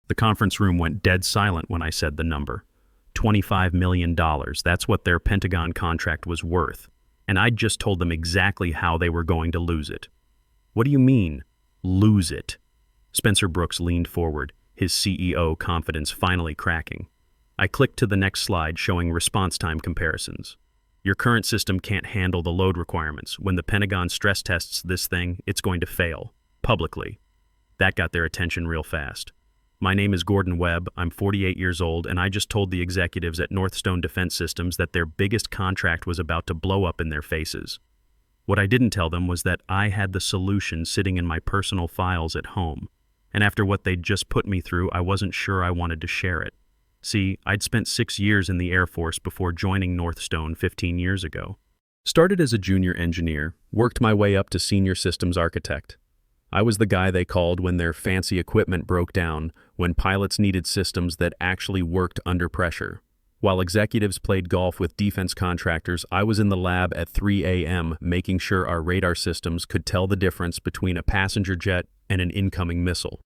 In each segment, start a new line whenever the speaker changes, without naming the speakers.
The conference room went dead silent when I said the number. $25 million, that's what their Pentagon contract was worth. And I'd just told them exactly how they were going to lose it. What do you mean, lose it? Spencer Brooks leaned forward, his CEO confidence finally cracking. I clicked to the next slide showing response time comparisons. Your current system can't handle the load requirements. When the Pentagon stress tests this thing, it's going to fail. Publicly. That got their attention real fast. My name is Gordon Webb, I'm 48 years old, and I just told the executives at Northstone Defense Systems that their biggest contract was about to blow up in their faces. What I didn't tell them was that I had the solution sitting in my personal files at home, and after what they'd just put me through, I wasn't sure I wanted to share it. See, I'd spent 6 years in the Air Force before joining Northstone 15 years ago. Started as a junior engineer, worked my way up to senior systems architect. I was the guy they called when their fancy equipment broke down, when pilots needed systems that actually worked under pressure. While executives played golf with defense contractors, I was in the lab at 3 a.m. making sure our radar systems could tell the difference between a passenger jet and an incoming missile.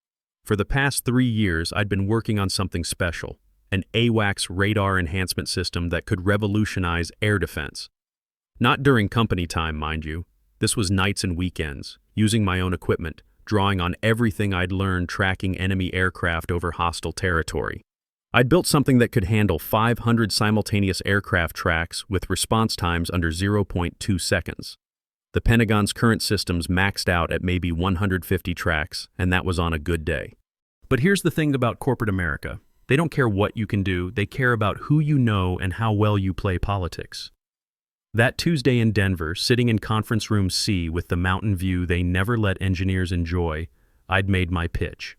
For the past 3 years, I'd been working on something special, an AWACS radar enhancement system that could revolutionize air defense. Not during company time, mind you. This was nights and weekends, using my own equipment, drawing on everything I'd learned tracking enemy aircraft over hostile territory. I'd built something that could handle 500 simultaneous aircraft tracks with response times under 0.2 seconds. The Pentagon's current systems maxed out at maybe 150 tracks, and that was on a good day. But here's the thing about corporate America. They don't care what you can do, they care about who you know and how well you play politics. That Tuesday in Denver, sitting in conference room C with the mountain view they never let engineers enjoy, I'd made my pitch.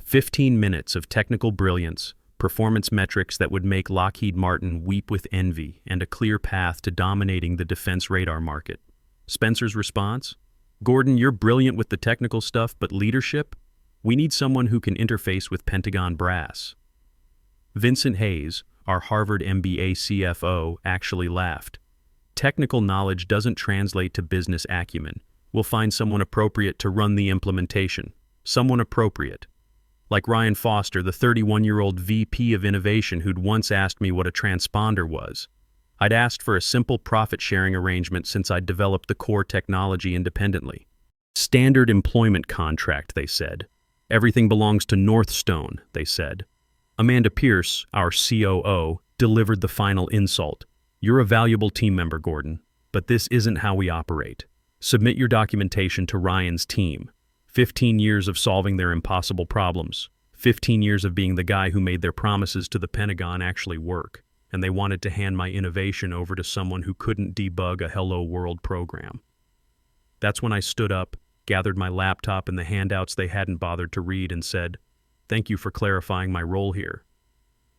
15 minutes of technical brilliance, performance metrics that would make Lockheed Martin weep with envy, and a clear path to dominating the defense radar market. Spencer's response? Gordon, you're brilliant with the technical stuff, but leadership? We need someone who can interface with Pentagon brass. Vincent Hayes, our Harvard MBA CFO, actually laughed. Technical knowledge doesn't translate to business acumen. We'll find someone appropriate to run the implementation. Someone appropriate. Like Ryan Foster, the 31-year-old VP of Innovation who'd once asked me what a transponder was. I'd asked for a simple profit-sharing arrangement since I'd developed the core technology independently. Standard employment contract, they said. Everything belongs to Northstone, they said. Amanda Pierce, our COO, delivered the final insult. You're a valuable team member, Gordon, but this isn't how we operate. Submit your documentation to Ryan's team. 15 years of solving their impossible problems. 15 years of being the guy who made their promises to the Pentagon actually work. And they wanted to hand my innovation over to someone who couldn't debug a Hello World program. That's when I stood up, gathered my laptop and the handouts they hadn't bothered to read and said, "Thank you for clarifying my role here."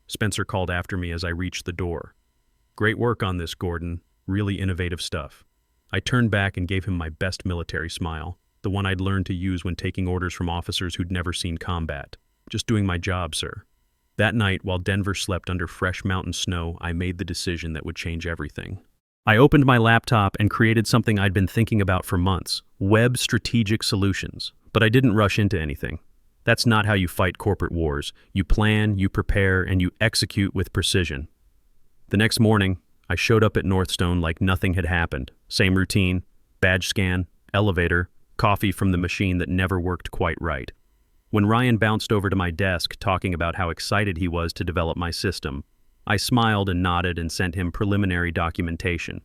Spencer called after me as I reached the door. "Great work on this, Gordon. Really innovative stuff." I turned back and gave him my best military smile, the one I'd learned to use when taking orders from officers who'd never seen combat. Just doing my job, sir. That night, while Denver slept under fresh mountain snow, I made the decision that would change everything. I opened my laptop and created something I'd been thinking about for months, Web Strategic Solutions. But I didn't rush into anything. That's not how you fight corporate wars. You plan, you prepare, and you execute with precision. The next morning, I showed up at Northstone like nothing had happened. Same routine, badge scan, elevator, coffee from the machine that never worked quite right. When Ryan bounced over to my desk talking about how excited he was to develop my system, I smiled and nodded and sent him preliminary documentation.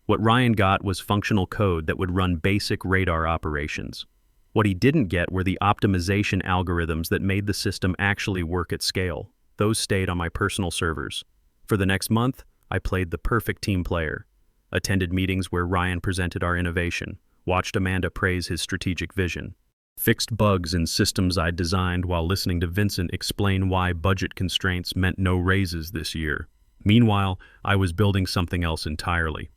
What Ryan got was functional code that would run basic radar operations. What he didn't get were the optimization algorithms that made the system actually work at scale. Those stayed on my personal servers. For the next month, I played the perfect team player. Attended meetings where Ryan presented our innovation, watched Amanda praise his strategic vision, fixed bugs in systems I'd designed while listening to Vincent explain why budget constraints meant no raises this year. Meanwhile, I was building something else entirely.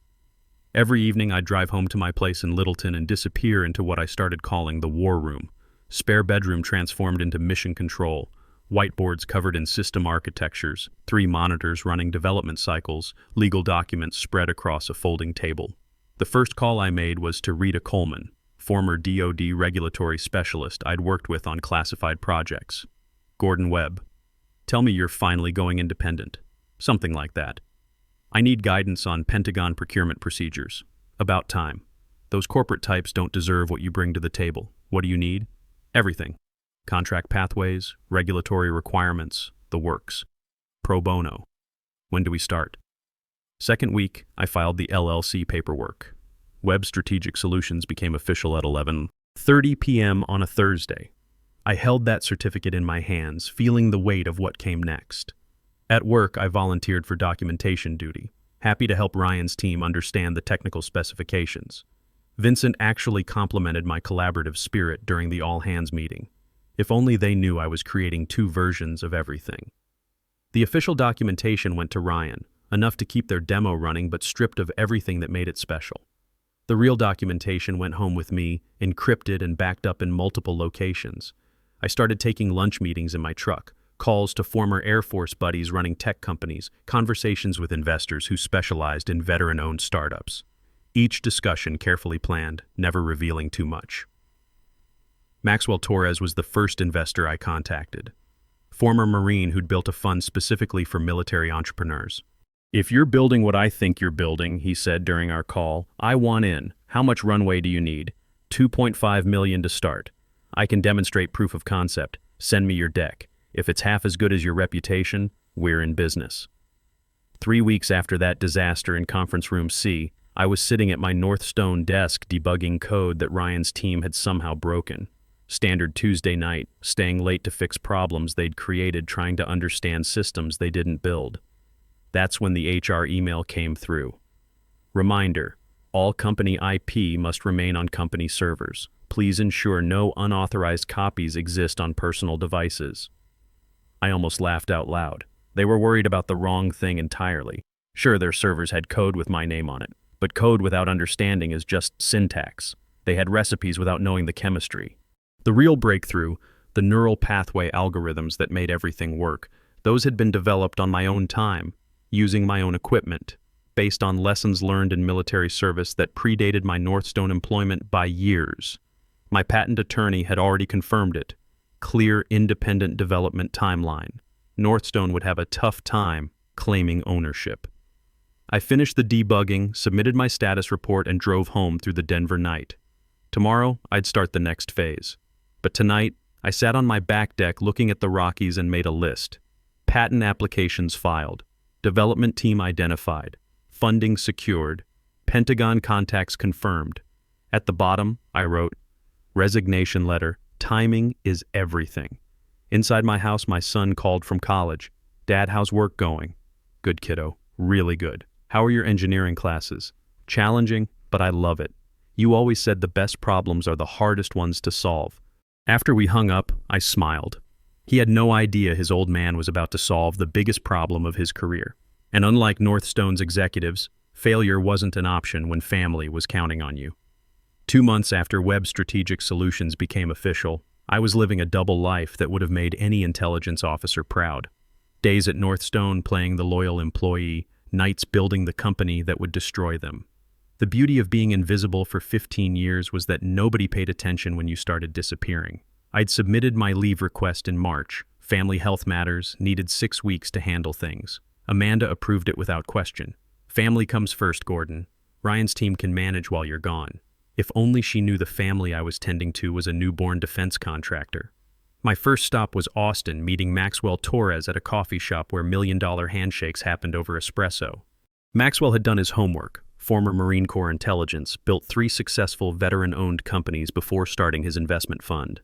Every evening I'd drive home to my place in Littleton and disappear into what I started calling the war room. Spare bedroom transformed into mission control. Whiteboards covered in system architectures, 3 monitors running development cycles, legal documents spread across a folding table. The first call I made was to Rita Coleman, former DoD regulatory specialist I'd worked with on classified projects. Gordon Webb. Tell me you're finally going independent. Something like that. I need guidance on Pentagon procurement procedures. About time. Those corporate types don't deserve what you bring to the table. What do you need? Everything. Contract pathways, regulatory requirements, the works. Pro bono. When do we start? Second week, I filed the LLC paperwork. Webb Strategic Solutions became official at 11:30 p.m. on a Thursday. I held that certificate in my hands, feeling the weight of what came next. At work, I volunteered for documentation duty, happy to help Ryan's team understand the technical specifications. Vincent actually complimented my collaborative spirit during the all-hands meeting. If only they knew I was creating two versions of everything. The official documentation went to Ryan, enough to keep their demo running but stripped of everything that made it special. The real documentation went home with me, encrypted and backed up in multiple locations. I started taking lunch meetings in my truck, calls to former Air Force buddies running tech companies, conversations with investors who specialized in veteran-owned startups. Each discussion carefully planned, never revealing too much. Maxwell Torres was the first investor I contacted. Former Marine who'd built a fund specifically for military entrepreneurs. "If you're building what I think you're building," he said during our call, "I want in. How much runway do you need?" $2.5 million to start. I can demonstrate proof of concept. Send me your deck. If it's half as good as your reputation, we're in business. 3 weeks after that disaster in conference room C, I was sitting at my Northstone desk debugging code that Ryan's team had somehow broken. Standard Tuesday night, staying late to fix problems they'd created trying to understand systems they didn't build. That's when the HR email came through. Reminder, all company IP must remain on company servers. Please ensure no unauthorized copies exist on personal devices. I almost laughed out loud. They were worried about the wrong thing entirely. Sure, their servers had code with my name on it, but code without understanding is just syntax. They had recipes without knowing the chemistry. The real breakthrough, the neural pathway algorithms that made everything work, those had been developed on my own time, using my own equipment, based on lessons learned in military service that predated my Northstone employment by years. My patent attorney had already confirmed it. Clear, independent development timeline. Northstone would have a tough time claiming ownership. I finished the debugging, submitted my status report, and drove home through the Denver night. Tomorrow, I'd start the next phase. But tonight, I sat on my back deck looking at the Rockies and made a list. Patent applications filed. Development team identified. Funding secured. Pentagon contacts confirmed. At the bottom, I wrote, "Resignation letter. Timing is everything." Inside my house, my son called from college. "Dad, how's work going?" "Good, kiddo. Really good. How are your engineering classes?" "Challenging, but I love it. You always said the best problems are the hardest ones to solve." After we hung up, I smiled. He had no idea his old man was about to solve the biggest problem of his career. And unlike Northstone's executives, failure wasn't an option when family was counting on you. 2 months after Webb Strategic Solutions became official, I was living a double life that would have made any intelligence officer proud. Days at Northstone playing the loyal employee, nights building the company that would destroy them. The beauty of being invisible for 15 years was that nobody paid attention when you started disappearing. I'd submitted my leave request in March. Family health matters, needed 6 weeks to handle things. Amanda approved it without question. "Family comes first, Gordon. Ryan's team can manage while you're gone." If only she knew the family I was tending to was a newborn defense contractor. My first stop was Austin, meeting Maxwell Torres at a coffee shop where million-dollar handshakes happened over espresso. Maxwell had done his homework. Former Marine Corps intelligence, built 3 successful veteran-owned companies before starting his investment fund.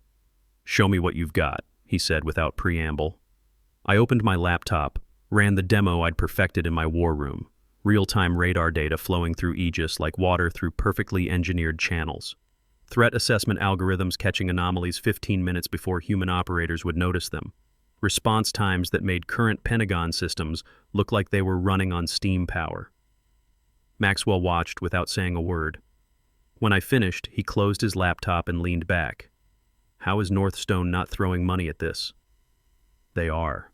"Show me what you've got," he said without preamble. I opened my laptop, ran the demo I'd perfected in my war room. Real-time radar data flowing through Aegis like water through perfectly engineered channels. Threat assessment algorithms catching anomalies 15 minutes before human operators would notice them. Response times that made current Pentagon systems look like they were running on steam power. Maxwell watched without saying a word. When I finished, he closed his laptop and leaned back. "How is Northstone not throwing money at this?" "They are.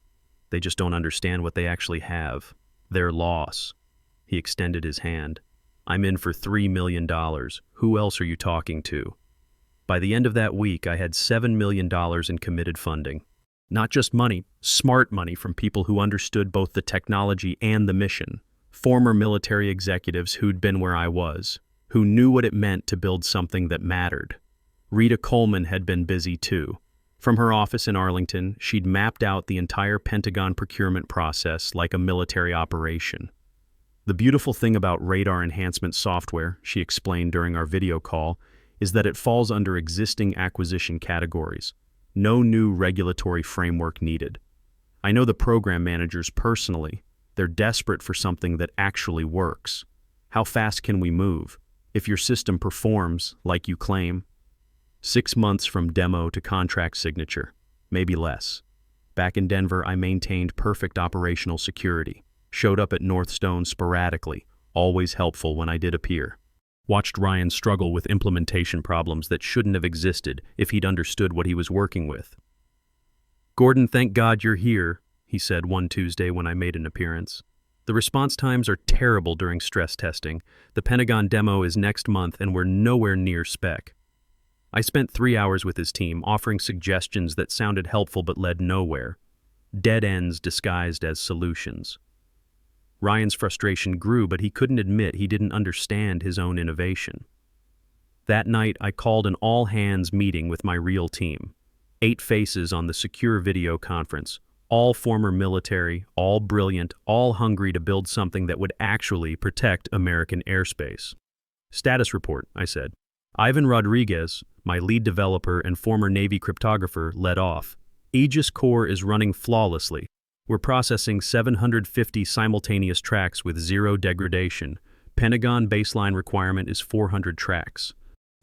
They just don't understand what they actually have. Their loss." He extended his hand. "I'm in for $3 million. Who else are you talking to?" By the end of that week, I had $7 million in committed funding. Not just money, smart money from people who understood both the technology and the mission. Former military executives who'd been where I was, who knew what it meant to build something that mattered. Rita Coleman had been busy too. From her office in Arlington, she'd mapped out the entire Pentagon procurement process like a military operation. The beautiful thing about radar enhancement software, she explained during our video call, is that it falls under existing acquisition categories. No new regulatory framework needed. I know the program managers personally. They're desperate for something that actually works. How fast can we move? If your system performs like you claim. 6 months from demo to contract signature, maybe less. Back in Denver, I maintained perfect operational security. Showed up at Northstone sporadically, always helpful when I did appear. Watched Ryan struggle with implementation problems that shouldn't have existed if he'd understood what he was working with. "Gordon, thank God you're here," he said one Tuesday when I made an appearance. "The response times are terrible during stress testing. The Pentagon demo is next month and we're nowhere near spec." I spent 3 hours with his team, offering suggestions that sounded helpful but led nowhere. Dead ends disguised as solutions. Ryan's frustration grew, but he couldn't admit he didn't understand his own innovation. That night, I called an all-hands meeting with my real team. 8 faces on the secure video conference, all former military, all brilliant, all hungry to build something that would actually protect American airspace. "Status report," I said. Ivan Rodriguez, my lead developer and former Navy cryptographer, led off. "Aegis Core is running flawlessly. We're processing 750 simultaneous tracks with 0 degradation. Pentagon baseline requirement is 400 tracks."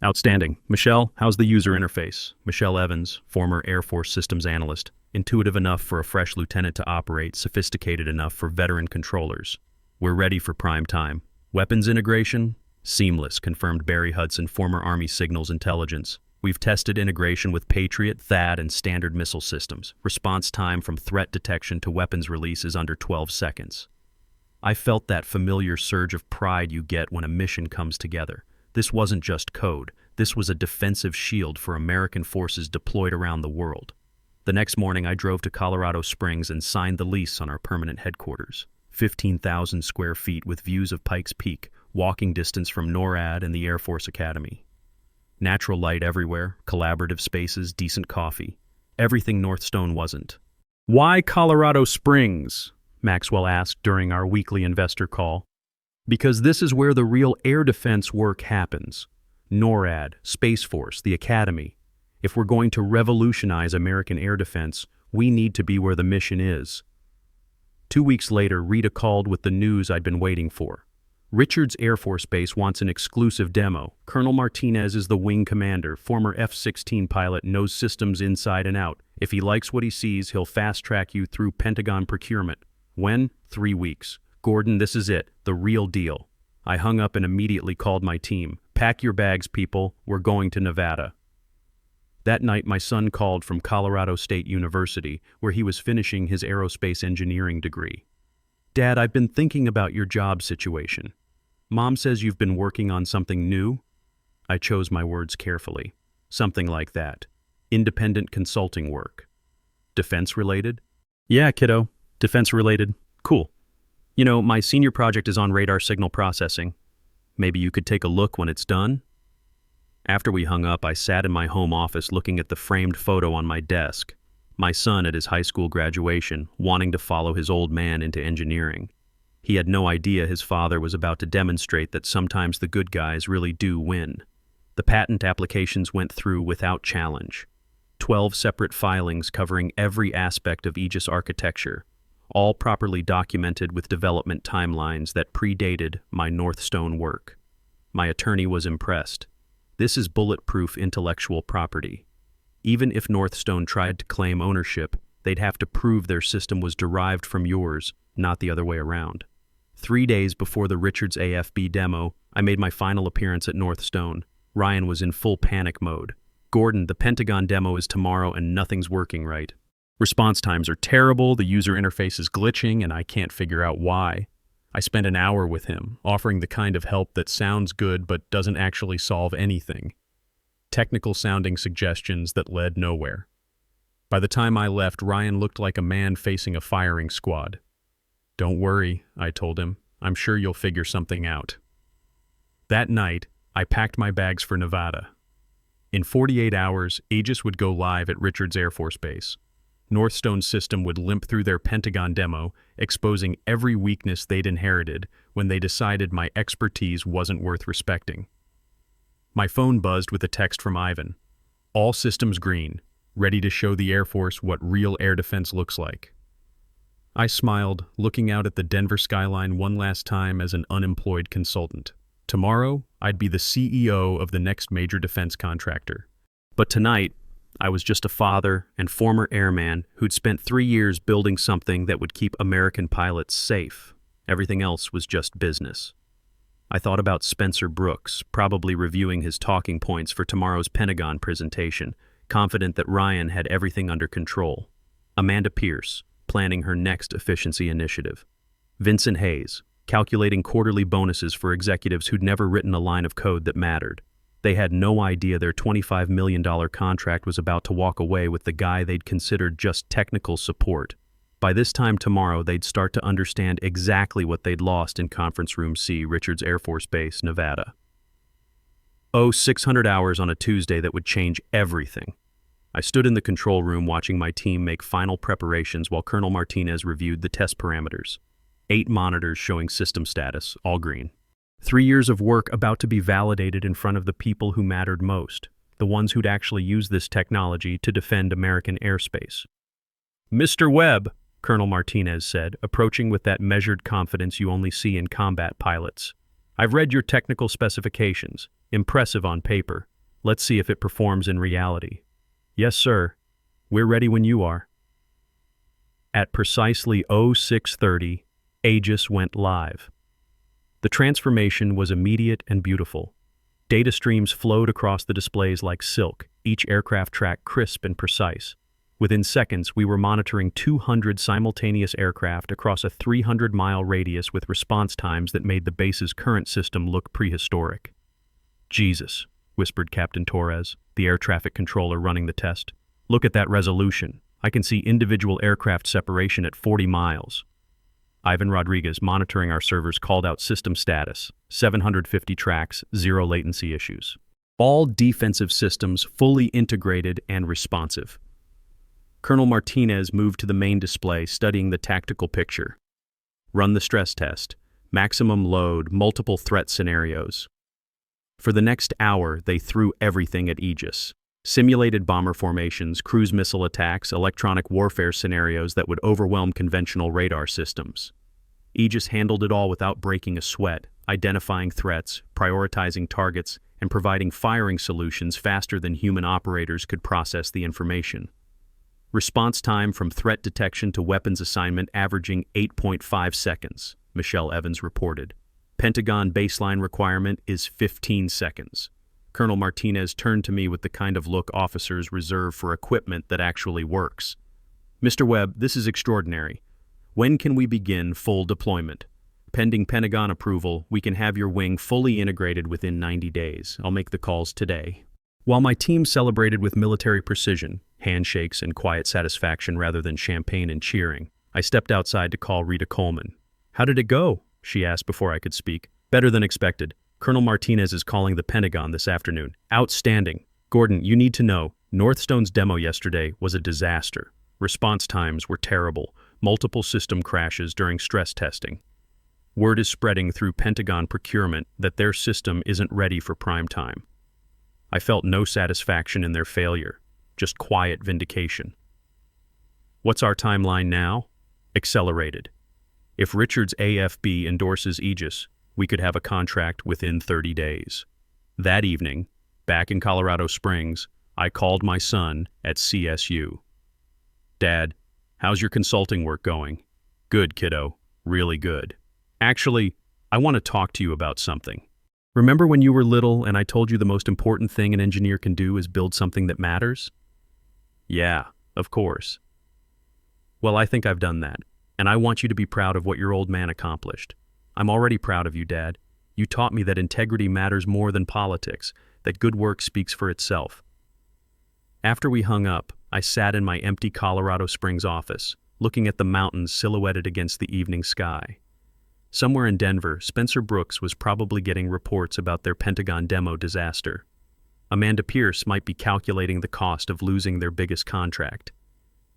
"Outstanding. Michelle, how's the user interface?" Michelle Evans, former Air Force systems analyst. "Intuitive enough for a fresh lieutenant to operate, sophisticated enough for veteran controllers. We're ready for prime time. Weapons integration? Seamless," confirmed Barry Hudson, former Army Signals Intelligence. "We've tested integration with Patriot, THAAD, and Standard missile systems. Response time from threat detection to weapons release is under 12 seconds. I felt that familiar surge of pride you get when a mission comes together. This wasn't just code. This was a defensive shield for American forces deployed around the world. The next morning, I drove to Colorado Springs and signed the lease on our permanent headquarters. 15,000 square feet with views of Pikes Peak, walking distance from NORAD and the Air Force Academy. Natural light everywhere, collaborative spaces, decent coffee. Everything Northstone wasn't. "Why Colorado Springs?" Maxwell asked during our weekly investor call. "Because this is where the real air defense work happens. NORAD, Space Force, the Academy. If we're going to revolutionize American air defense, we need to be where the mission is." 2 weeks later, Rita called with the news I'd been waiting for. "Richards Air Force Base wants an exclusive demo. Colonel Martinez is the wing commander, former F-16 pilot, knows systems inside and out. If he likes what he sees, he'll fast-track you through Pentagon procurement. When? 3 weeks. Gordon, this is it, the real deal." I hung up and immediately called my team. "Pack your bags, people. We're going to Nevada." That night, my son called from Colorado State University, where he was finishing his aerospace engineering degree. "Dad, I've been thinking about your job situation. Mom says you've been working on something new?" I chose my words carefully. "Something like that. Independent consulting work." "Defense-related?" "Yeah, kiddo. Defense-related. Cool. You know, my senior project is on radar signal processing. Maybe you could take a look when it's done?" After we hung up, I sat in my home office looking at the framed photo on my desk. My son at his high school graduation, wanting to follow his old man into engineering. He had no idea his father was about to demonstrate that sometimes the good guys really do win. The patent applications went through without challenge. 12 separate filings covering every aspect of Aegis architecture, all properly documented with development timelines that predated my Northstone work. My attorney was impressed. This is bulletproof intellectual property. Even if Northstone tried to claim ownership, they'd have to prove their system was derived from yours, not the other way around. 3 days before the Richards AFB demo, I made my final appearance at Northstone. Ryan was in full panic mode. "Gordon, the Pentagon demo is tomorrow and nothing's working right. Response times are terrible, the user interface is glitching, and I can't figure out why." I spent an hour with him, offering the kind of help that sounds good but doesn't actually solve anything. Technical-sounding suggestions that led nowhere. By the time I left, Ryan looked like a man facing a firing squad. "Don't worry," I told him. "I'm sure you'll figure something out." That night, I packed my bags for Nevada. In 48 hours, Aegis would go live at Richards Air Force Base. Northstone's system would limp through their Pentagon demo, exposing every weakness they'd inherited when they decided my expertise wasn't worth respecting. My phone buzzed with a text from Ivan. "All systems green, ready to show the Air Force what real air defense looks like." I smiled, looking out at the Denver skyline one last time as an unemployed consultant. Tomorrow, I'd be the CEO of the next major defense contractor. But tonight, I was just a father and former airman who'd spent 3 years building something that would keep American pilots safe. Everything else was just business. I thought about Spencer Brooks, probably reviewing his talking points for tomorrow's Pentagon presentation, confident that Ryan had everything under control. Amanda Pierce, planning her next efficiency initiative. Vincent Hayes, calculating quarterly bonuses for executives who'd never written a line of code that mattered. They had no idea their $25 million contract was about to walk away with the guy they'd considered just technical support. By this time tomorrow, they'd start to understand exactly what they'd lost in Conference Room C, Richards Air Force Base, Nevada. 600 hours on a Tuesday that would change everything. I stood in the control room watching my team make final preparations while Colonel Martinez reviewed the test parameters. 8 monitors showing system status, all green. 3 years of work about to be validated in front of the people who mattered most, the ones who'd actually use this technology to defend American airspace. "Mr. Webb," Colonel Martinez said, approaching with that measured confidence you only see in combat pilots. "I've read your technical specifications. Impressive on paper. Let's see if it performs in reality." "Yes, sir. We're ready when you are." At precisely 0630, Aegis went live. The transformation was immediate and beautiful. Data streams flowed across the displays like silk, each aircraft track crisp and precise. Within seconds, we were monitoring 200 simultaneous aircraft across a 300-mile radius with response times that made the base's current system look prehistoric. "Jesus," whispered Captain Torres, the air traffic controller running the test. "Look at that resolution. I can see individual aircraft separation at 40 miles. Ivan Rodriguez, monitoring our servers, called out system status. 750 tracks, 0 latency issues. All defensive systems fully integrated and responsive. Colonel Martinez moved to the main display, studying the tactical picture. Run the stress test. Maximum load, multiple threat scenarios. For the next hour, they threw everything at Aegis. Simulated bomber formations, cruise missile attacks, electronic warfare scenarios that would overwhelm conventional radar systems. Aegis handled it all without breaking a sweat, identifying threats, prioritizing targets, and providing firing solutions faster than human operators could process the information. Response time from threat detection to weapons assignment averaging 8.5 seconds, Michelle Evans reported. Pentagon baseline requirement is 15 seconds. Colonel Martinez turned to me with the kind of look officers reserve for equipment that actually works. "Mr. Webb, this is extraordinary. When can we begin full deployment? Pending Pentagon approval, we can have your wing fully integrated within 90 days. I'll make the calls today." While my team celebrated with military precision, handshakes and quiet satisfaction rather than champagne and cheering, I stepped outside to call Rita Coleman. "How did it go?" she asked before I could speak. "Better than expected. Colonel Martinez is calling the Pentagon this afternoon. Outstanding. Gordon, you need to know, Northstone's demo yesterday was a disaster. Response times were terrible, multiple system crashes during stress testing. Word is spreading through Pentagon procurement that their system isn't ready for prime time. I felt no satisfaction in their failure, just quiet vindication. What's our timeline now? Accelerated. If Richards AFB endorses Aegis, we could have a contract within 30 days. That evening, back in Colorado Springs, I called my son at CSU. "Dad, how's your consulting work going?" "Good, kiddo. Really good. Actually, I want to talk to you about something. Remember when you were little and I told you the most important thing an engineer can do is build something that matters?" "Yeah, of course." "Well, I think I've done that, and I want you to be proud of what your old man accomplished. I'm already proud of you, Dad. You taught me that integrity matters more than politics, that good work speaks for itself." After we hung up, I sat in my empty Colorado Springs office, looking at the mountains silhouetted against the evening sky. Somewhere in Denver, Spencer Brooks was probably getting reports about their Pentagon demo disaster. Amanda Pierce might be calculating the cost of losing their biggest contract.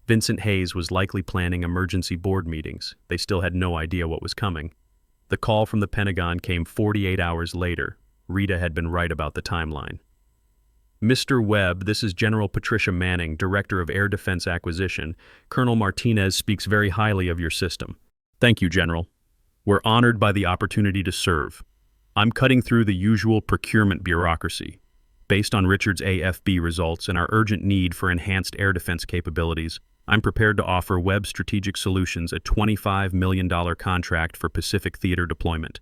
Vincent Hayes was likely planning emergency board meetings. They still had no idea what was coming. The call from the Pentagon came 48 hours later. Rita had been right about the timeline. Mr. Webb, this is General Patricia Manning, Director of Air Defense Acquisition. Colonel Martinez speaks very highly of your system. Thank you, General. We're honored by the opportunity to serve. I'm cutting through the usual procurement bureaucracy. Based on Richard's AFB results and our urgent need for enhanced air defense capabilities, I'm prepared to offer Webb Strategic Solutions a $25 million contract for Pacific Theater deployment.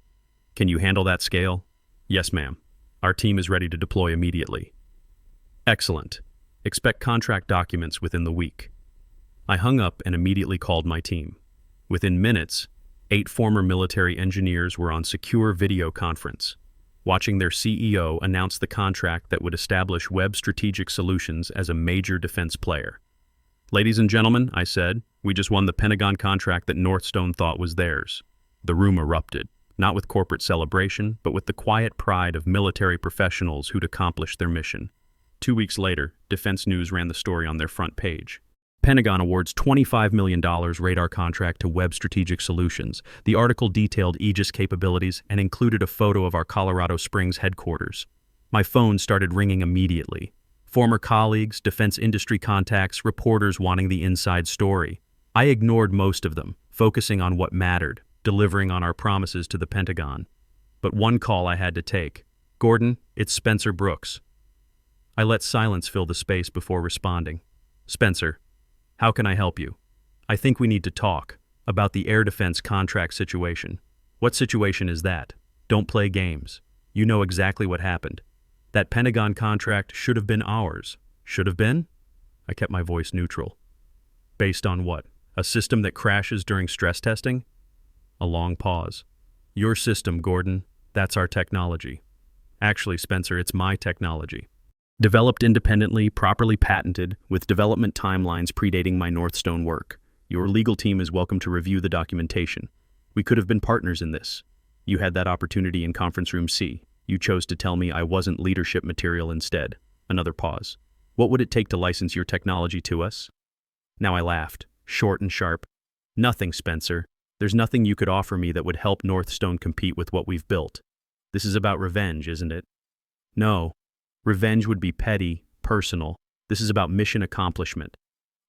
Can you handle that scale? Yes, ma'am. Our team is ready to deploy immediately. Excellent. Expect contract documents within the week. I hung up and immediately called my team. Within minutes, 8 former military engineers were on secure video conference, watching their CEO announce the contract that would establish Webb Strategic Solutions as a major defense player. Ladies and gentlemen, I said, we just won the Pentagon contract that Northstone thought was theirs. The room erupted, not with corporate celebration, but with the quiet pride of military professionals who'd accomplished their mission. 2 weeks later, Defense News ran the story on their front page. Pentagon awards $25 million radar contract to Webb Strategic Solutions. The article detailed Aegis capabilities and included a photo of our Colorado Springs headquarters. My phone started ringing immediately. Former colleagues, defense industry contacts, reporters wanting the inside story. I ignored most of them, focusing on what mattered, delivering on our promises to the Pentagon. But one call I had to take. Gordon, it's Spencer Brooks. I let silence fill the space before responding. Spencer, how can I help you? I think we need to talk about the air defense contract situation. What situation is that? Don't play games. You know exactly what happened. That Pentagon contract should have been ours. Should have been? I kept my voice neutral. Based on what? A system that crashes during stress testing? A long pause. Your system, Gordon. That's our technology. Actually, Spencer, it's my technology. Developed independently, properly patented, with development timelines predating my Northstone work. Your legal team is welcome to review the documentation. We could have been partners in this. You had that opportunity in Conference Room C. You chose to tell me I wasn't leadership material instead. Another pause. What would it take to license your technology to us? Now I laughed, short and sharp. Nothing, Spencer. There's nothing you could offer me that would help Northstone compete with what we've built. This is about revenge, isn't it? No. Revenge would be petty, personal. This is about mission accomplishment.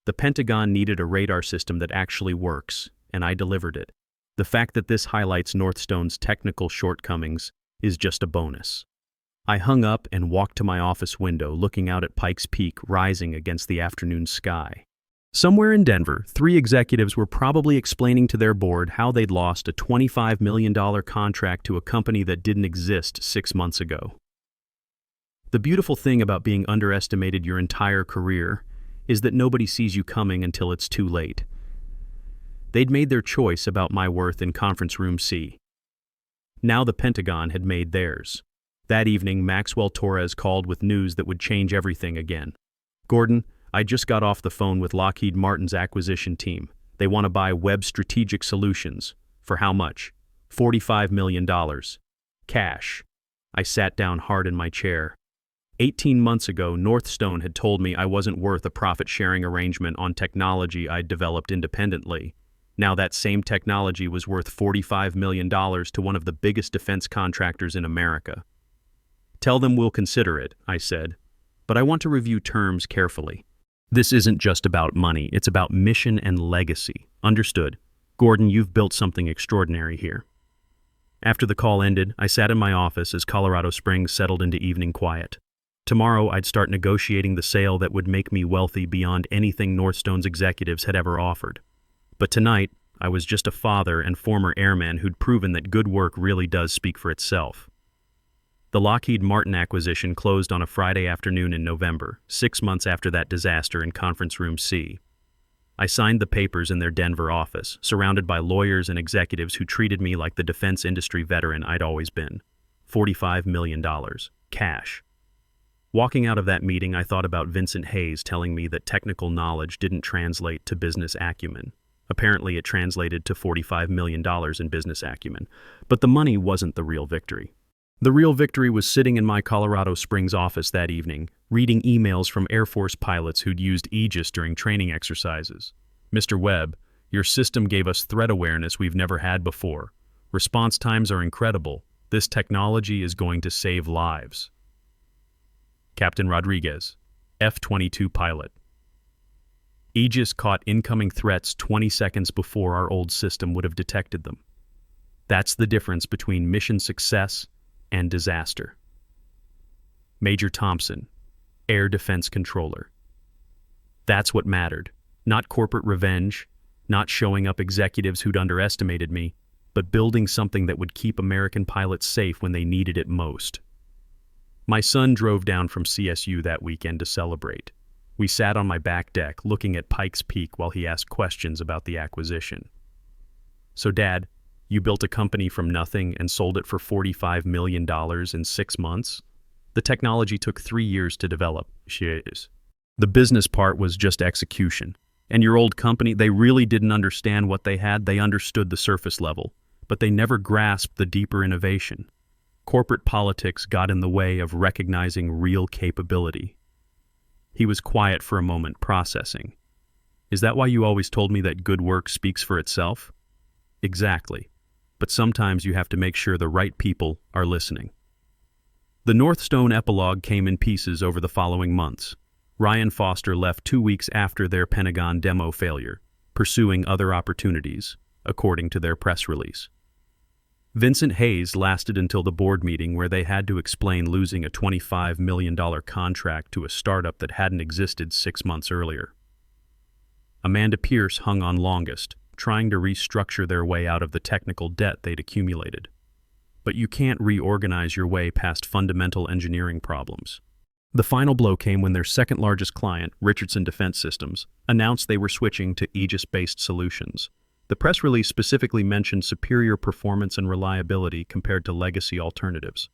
The Pentagon needed a radar system that actually works, and I delivered it. The fact that this highlights Northstone's technical shortcomings is just a bonus. I hung up and walked to my office window, looking out at Pikes Peak rising against the afternoon sky. Somewhere in Denver, 3 executives were probably explaining to their board how they'd lost a $25 million contract to a company that didn't exist 6 months ago. The beautiful thing about being underestimated your entire career is that nobody sees you coming until it's too late. They'd made their choice about my worth in Conference Room C. Now the Pentagon had made theirs. That evening, Maxwell Torres called with news that would change everything again. Gordon, I just got off the phone with Lockheed Martin's acquisition team. They want to buy Webb Strategic Solutions. For how much? $45 million. Cash. I sat down hard in my chair. 18 months ago, Northstone had told me I wasn't worth a profit-sharing arrangement on technology I'd developed independently. Now that same technology was worth $45 million to one of the biggest defense contractors in America. Tell them we'll consider it, I said, but I want to review terms carefully. This isn't just about money, it's about mission and legacy. Understood. Gordon, you've built something extraordinary here. After the call ended, I sat in my office as Colorado Springs settled into evening quiet. Tomorrow, I'd start negotiating the sale that would make me wealthy beyond anything Northstone's executives had ever offered. But tonight, I was just a father and former airman who'd proven that good work really does speak for itself. The Lockheed Martin acquisition closed on a Friday afternoon in November, 6 months after that disaster in Conference Room C. I signed the papers in their Denver office, surrounded by lawyers and executives who treated me like the defense industry veteran I'd always been. $45 million. Cash. Walking out of that meeting, I thought about Vincent Hayes telling me that technical knowledge didn't translate to business acumen. Apparently, it translated to $45 million in business acumen. But the money wasn't the real victory. The real victory was sitting in my Colorado Springs office that evening, reading emails from Air Force pilots who'd used Aegis during training exercises. "Mr. Webb, your system gave us threat awareness we've never had before. Response times are incredible. This technology is going to save lives." Captain Rodriguez, F-22 pilot. Aegis caught incoming threats 20 seconds before our old system would have detected them. That's the difference between mission success and disaster. Major Thompson, Air Defense Controller. That's what mattered. Not corporate revenge, not showing up executives who'd underestimated me, but building something that would keep American pilots safe when they needed it most. My son drove down from CSU that weekend to celebrate. We sat on my back deck looking at Pikes Peak while he asked questions about the acquisition. "So, Dad, you built a company from nothing and sold it for $45 million in 6 months? The technology took 3 years to develop." The business part was just execution. And your old company, they really didn't understand what they had. They understood the surface level, but they never grasped the deeper innovation. Corporate politics got in the way of recognizing real capability. He was quiet for a moment, processing. "Is that why you always told me that good work speaks for itself?" "Exactly. But sometimes you have to make sure the right people are listening." The Northstone epilogue came in pieces over the following months. Ryan Foster left 2 weeks after their Pentagon demo failure, pursuing other opportunities, according to their press release. Vincent Hayes lasted until the board meeting where they had to explain losing a $25 million contract to a startup that hadn't existed 6 months earlier. Amanda Pierce hung on longest, trying to restructure their way out of the technical debt they'd accumulated. But you can't reorganize your way past fundamental engineering problems. The final blow came when their second-largest client, Richardson Defense Systems, announced they were switching to Aegis-based solutions. The press release specifically mentioned superior performance and reliability compared to legacy alternatives.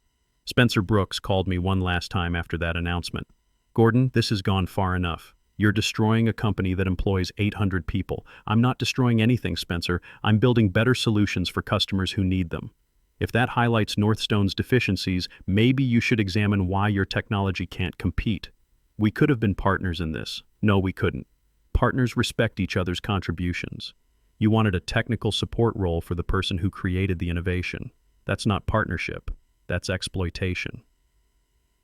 Spencer Brooks called me one last time after that announcement. "Gordon, this has gone far enough. You're destroying a company that employs 800 people. I'm not destroying anything, Spencer. I'm building better solutions for customers who need them. If that highlights Northstone's deficiencies, maybe you should examine why your technology can't compete. We could have been partners in this." "No, we couldn't. Partners respect each other's contributions. You wanted a technical support role for the person who created the innovation. That's not partnership. That's exploitation."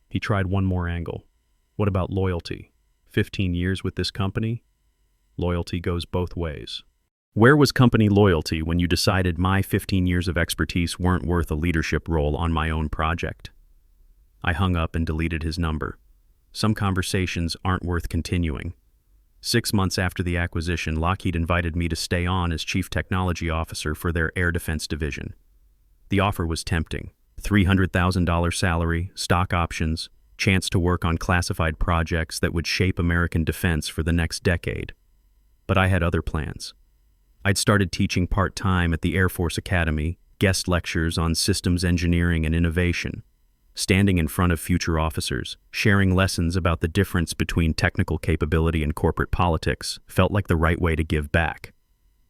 He tried one more angle. "What about loyalty? 15 years with this company? Loyalty goes both ways. Where was company loyalty when you decided my 15 years of expertise weren't worth a leadership role on my own project?" I hung up and deleted his number. Some conversations aren't worth continuing. 6 months after the acquisition, Lockheed invited me to stay on as Chief Technology Officer for their Air Defense Division. The offer was tempting. $300,000 salary, stock options, chance to work on classified projects that would shape American defense for the next decade. But I had other plans. I'd started teaching part-time at the Air Force Academy, guest lectures on systems engineering and innovation, standing in front of future officers, sharing lessons about the difference between technical capability and corporate politics felt like the right way to give back.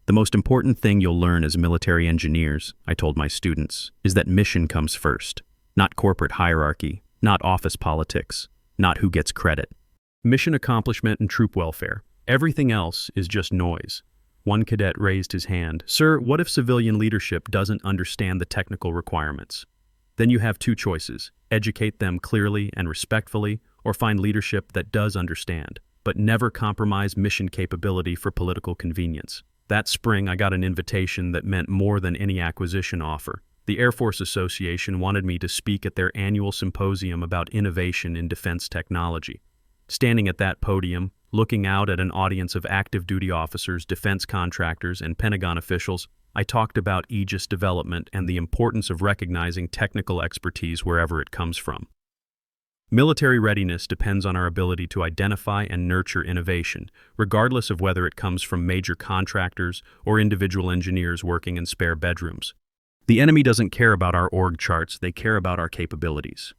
"The most important thing you'll learn as military engineers," I told my students, "is that mission comes first, not corporate hierarchy, not office politics, not who gets credit. Mission accomplishment and troop welfare. Everything else is just noise." One cadet raised his hand. "Sir, what if civilian leadership doesn't understand the technical requirements?" "Then you have 2 choices. Educate them clearly and respectfully, or find leadership that does understand, but never compromise mission capability for political convenience." That spring, I got an invitation that meant more than any acquisition offer. The Air Force Association wanted me to speak at their annual symposium about innovation in defense technology. Standing at that podium, looking out at an audience of active duty officers, defense contractors, and Pentagon officials, I talked about Aegis development and the importance of recognizing technical expertise wherever it comes from. Military readiness depends on our ability to identify and nurture innovation, regardless of whether it comes from major contractors or individual engineers working in spare bedrooms. The enemy doesn't care about our org charts, they care about our capabilities.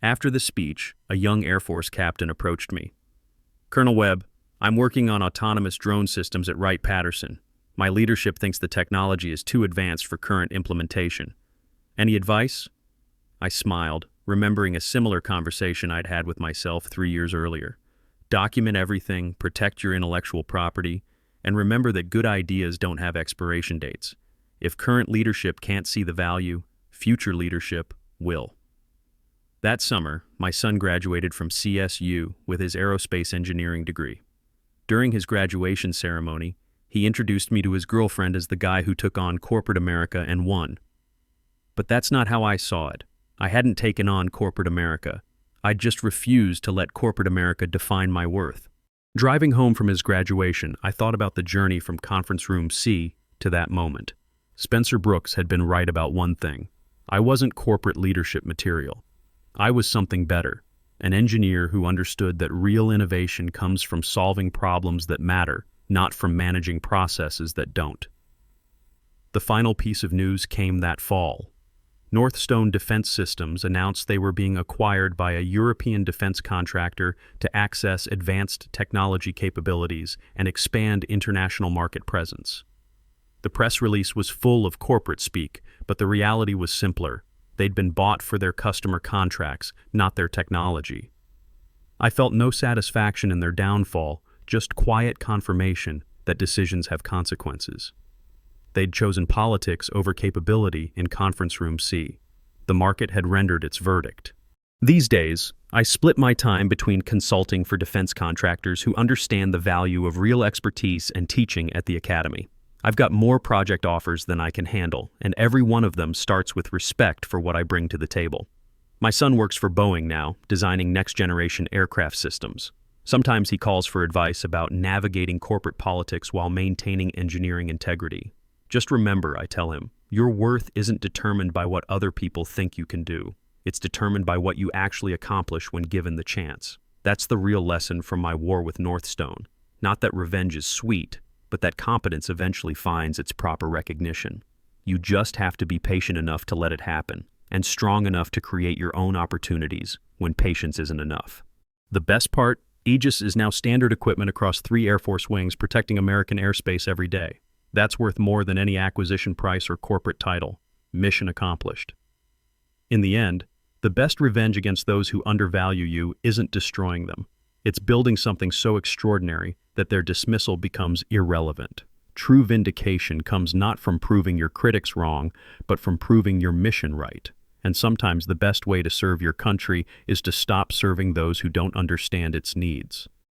After the speech, a young Air Force captain approached me. "Colonel Webb, I'm working on autonomous drone systems at Wright-Patterson. My leadership thinks the technology is too advanced for current implementation. Any advice?" I smiled, remembering a similar conversation I'd had with myself 3 years earlier. Document everything, protect your intellectual property, and remember that good ideas don't have expiration dates. If current leadership can't see the value, future leadership will. That summer, my son graduated from CSU with his aerospace engineering degree. During his graduation ceremony, he introduced me to his girlfriend as the guy who took on corporate America and won. But that's not how I saw it. I hadn't taken on corporate America. I'd just refused to let corporate America define my worth. Driving home from his graduation, I thought about the journey from conference room C to that moment. Spencer Brooks had been right about one thing. I wasn't corporate leadership material. I was something better, an engineer who understood that real innovation comes from solving problems that matter, not from managing processes that don't. The final piece of news came that fall. Northstone Defense Systems announced they were being acquired by a European defense contractor to access advanced technology capabilities and expand international market presence. The press release was full of corporate speak, but the reality was simpler. They'd been bought for their customer contracts, not their technology. I felt no satisfaction in their downfall, just quiet confirmation that decisions have consequences. They'd chosen politics over capability in Conference Room C. The market had rendered its verdict. These days, I split my time between consulting for defense contractors who understand the value of real expertise and teaching at the academy. I've got more project offers than I can handle, and every one of them starts with respect for what I bring to the table. My son works for Boeing now, designing next-generation aircraft systems. Sometimes he calls for advice about navigating corporate politics while maintaining engineering integrity. Just remember, I tell him, your worth isn't determined by what other people think you can do. It's determined by what you actually accomplish when given the chance. That's the real lesson from my war with Northstone. Not that revenge is sweet, but that competence eventually finds its proper recognition. You just have to be patient enough to let it happen, and strong enough to create your own opportunities when patience isn't enough. The best part? Aegis is now standard equipment across 3 Air Force wings, protecting American airspace every day. That's worth more than any acquisition price or corporate title. Mission accomplished. In the end, the best revenge against those who undervalue you isn't destroying them. It's building something so extraordinary that their dismissal becomes irrelevant. True vindication comes not from proving your critics wrong, but from proving your mission right. And sometimes the best way to serve your country is to stop serving those who don't understand its needs.